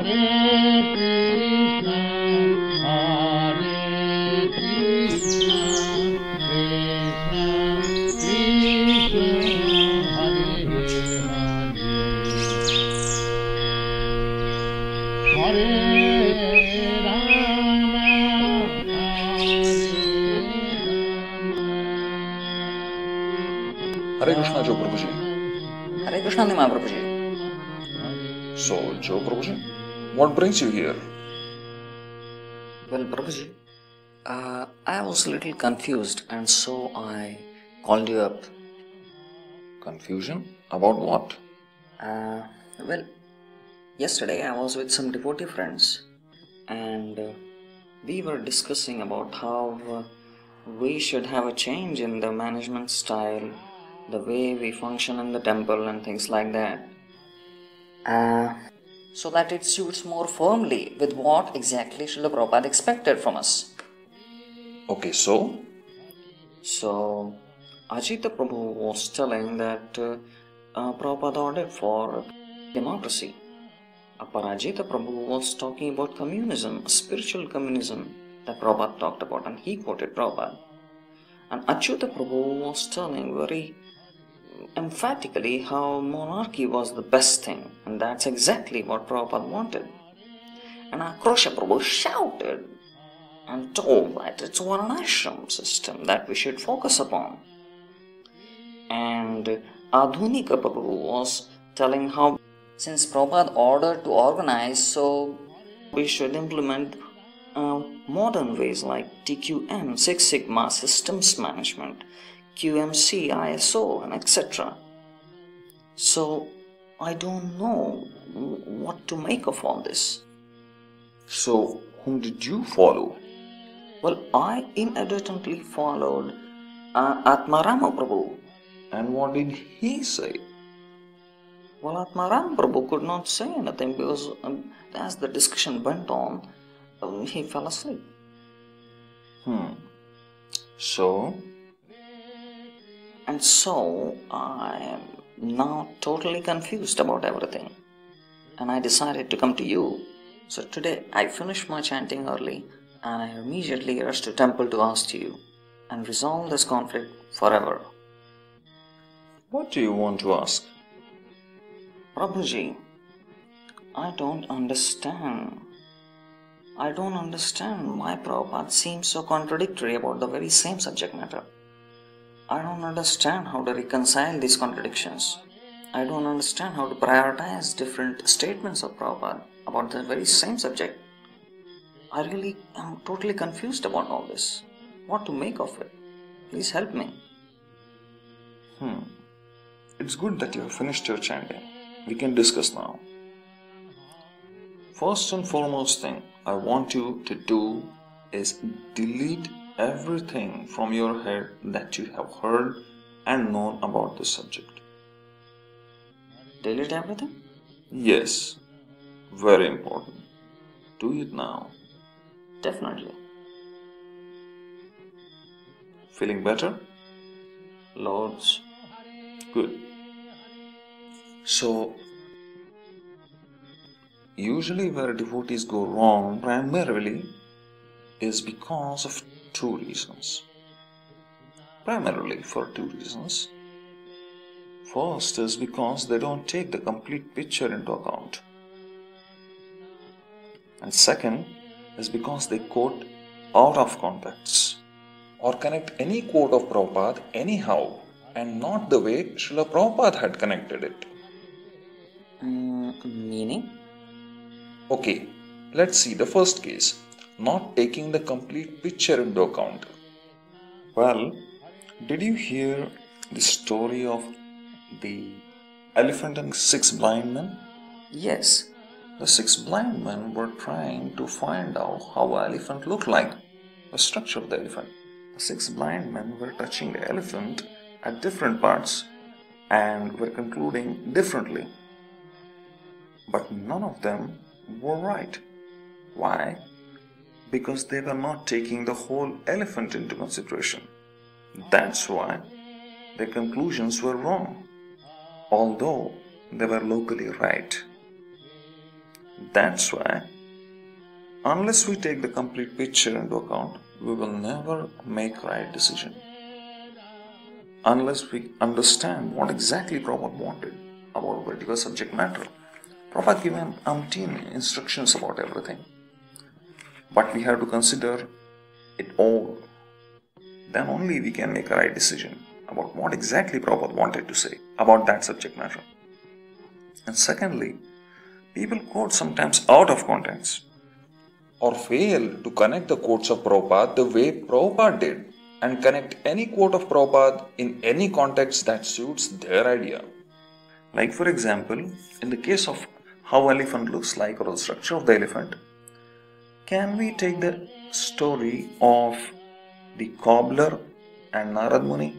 Hare Krishna, Joe Prabhuji. Hare Krishna, Nimai Pr. So, Joe Prabhuji, what brings you here? Well, Prabhuji, I was a little confused and so I called you up. Confusion? About what? Well, yesterday I was with some devotee friends and we were discussing about how we should have a change in the management style, the way we function in the temple and things like that, so that it suits more firmly with what exactly Srila Prabhupada expected from us. Okay, so? So, Ajita Prabhu was telling that Prabhupada ordered for democracy. Aparajita Prabhu was talking about communism, spiritual communism that Prabhupada talked about, and he quoted Prabhupada. And Achyuta Prabhu was telling very emphatically how monarchy was the best thing, and that's exactly what Prabhupada wanted. And Akrosha Prabhu shouted and told that it's Varnashram system that we should focus upon. And Adhunika Prabhu was telling how since Prabhupada ordered to organize, so we should implement modern ways like TQM, Six Sigma, systems management, QMC, ISO, and etc. So I don't know what to make of all this. So, whom did you follow? Well, I inadvertently followed Atmarama Prabhu. And what did he say? Well, Atmarama Prabhu could not say anything because as the discussion went on, he fell asleep. So? And so I am now totally confused about everything. And I decided to come to you. So today I finished my chanting early and I immediately rushed to temple to ask you and resolve this conflict forever. What do you want to ask? Prabhuji, I don't understand why Prabhupada seems so contradictory about the very same subject matter. I don't understand how to reconcile these contradictions. I don't understand how to prioritize different statements of Prabhupada about the very same subject. I really am totally confused about all this. What to make of it? Please help me. It's good that you have finished your chanting. We can discuss now. First and foremost thing I want you to do is delete everything from your head that you have heard and known about this subject. Delete everything? Yes, very important. Do it now. Definitely. Feeling better? Loads. Good. So, usually where devotees go wrong primarily is because of two reasons. Primarily for two reasons. First is because they don't take the complete picture into account. And second is because they quote out of context or connect any quote of Prabhupada anyhow and not the way Srila Prabhupada had connected it. Meaning? Okay, let's see the first case, not taking the complete picture into account. Well, did you hear the story of the elephant and 6 blind men? Yes. The 6 blind men were trying to find out how an elephant looked like, the structure of the elephant. The 6 blind men were touching the elephant at different parts and were concluding differently. But none of them were right. Why? Because they were not taking the whole elephant into consideration. That's why their conclusions were wrong, although they were locally right. That's why, unless we take the complete picture into account, we will never make right decision. Unless we understand what exactly Prabhupada wanted about a particular subject matter. Prabhupada gave umpteen instructions about everything. But we have to consider it all. Then only we can make a right decision about what exactly Prabhupada wanted to say about that subject matter. And secondly, people quote sometimes out of context or fail to connect the quotes of Prabhupada the way Prabhupada did and connect any quote of Prabhupada in any context that suits their idea. Like for example, in the case of how elephant looks like or the structure of the elephant, can we take the story of the cobbler and Narad Muni,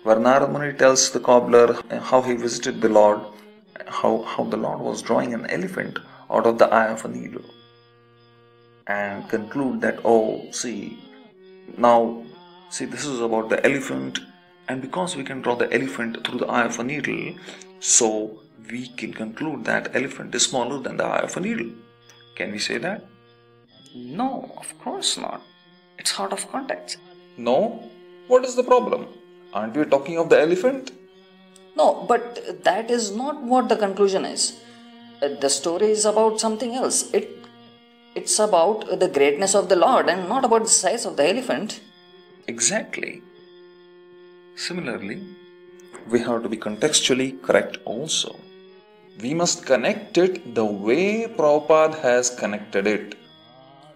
where Narad Muni tells the cobbler how he visited the Lord, how the Lord was drawing an elephant out of the eye of a needle, and conclude that, this is about the elephant, and because we can draw the elephant through the eye of a needle, so we can conclude that elephant is smaller than the eye of a needle. Can we say that? No, of course not. It's out of context. No? What is the problem? Aren't we talking of the elephant? No, but that is not what the conclusion is. The story is about something else. It's about the greatness of the Lord and not about the size of the elephant. Exactly. Similarly, we have to be contextually correct also. We must connect it the way Prabhupada has connected it.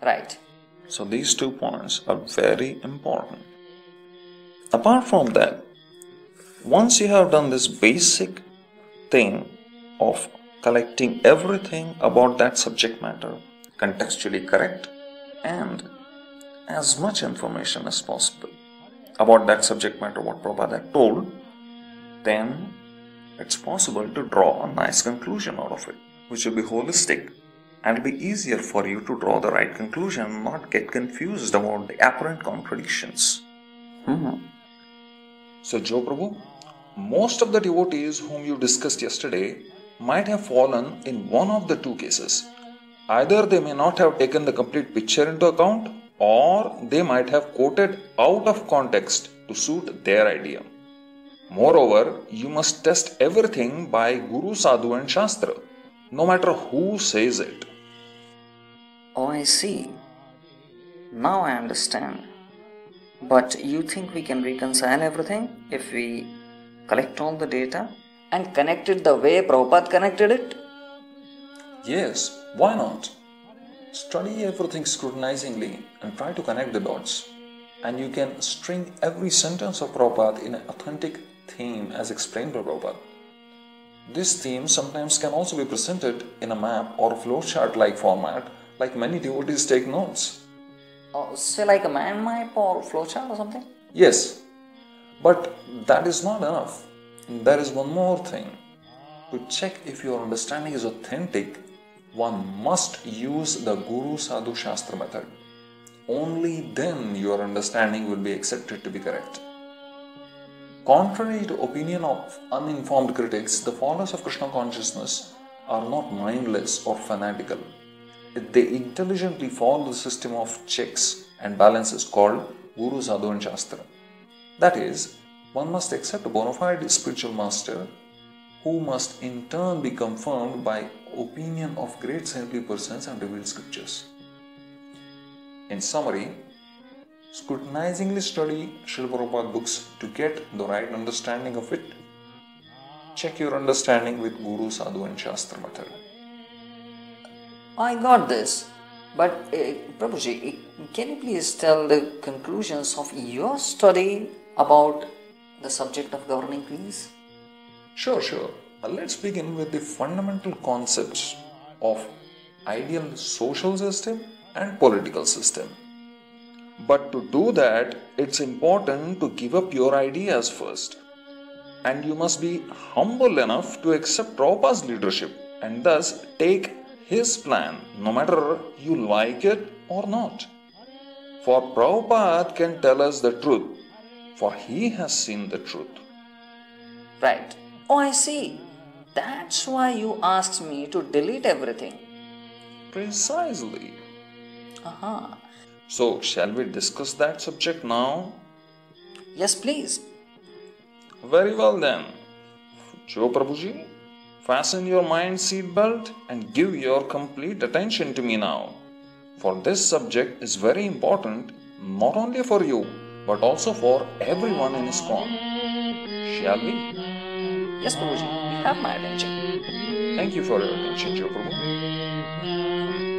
Right. So these 2 points are very important. Apart from that, once you have done this basic thing of collecting everything about that subject matter, contextually correct, and as much information as possible about that subject matter, what Prabhupada had told, then it's possible to draw a nice conclusion out of it, which will be holistic, and it will be easier for you to draw the right conclusion and not get confused about the apparent contradictions. So, Joe Prabhu, most of the devotees whom you discussed yesterday might have fallen in one of the 2 cases. Either they may not have taken the complete picture into account, or they might have quoted out of context to suit their idea. Moreover, you must test everything by Guru, Sadhu and Shastra, no matter who says it. Oh, I see. Now I understand. But you think we can reconcile everything if we collect all the data and connect it the way Prabhupada connected it? Yes, why not? Study everything scrutinizingly and try to connect the dots. And you can string every sentence of Prabhupada in an authentic theme as explained by Prabhupada. This theme sometimes can also be presented in a map or a flowchart like format, like many devotees take notes. Oh, say like a mind map or flowchart or something? Yes, but that is not enough. There is one more thing. To check if your understanding is authentic, one must use the Guru Sadhu Shastra method. Only then your understanding will be accepted to be correct. Contrary to opinion of uninformed critics, the followers of Krishna consciousness are not mindless or fanatical. They intelligently follow the system of checks and balances called Guru, Sadhu and Shastra. That is, one must accept a bona fide spiritual master who must in turn be confirmed by opinion of great saintly persons and revealed scriptures. In summary, scrutinizingly study Srila Prabhupada books to get the right understanding of it. Check your understanding with Guru, Sadhu and Shastra method. I got this. But Prabhuji, can you please tell the conclusions of your study about the subject of governing, please? Sure. Let's begin with the fundamental concepts of ideal social system and political system. But to do that, it's important to give up your ideas first. And you must be humble enough to accept Prabhupada's leadership and thus take his plan, no matter you like it or not. For Prabhupada can tell us the truth, for he has seen the truth. Right. Oh, I see. That's why you asked me to delete everything. Precisely. Aha. So, shall we discuss that subject now? Yes, please. Very well then. Jo Prabhuji, fasten your mind seat belt and give your complete attention to me now. For this subject is very important not only for you but also for everyone in ISKCON. Shall we? Yes, Prabhuji, you have my attention. Thank you for your attention, Jo Prabhu.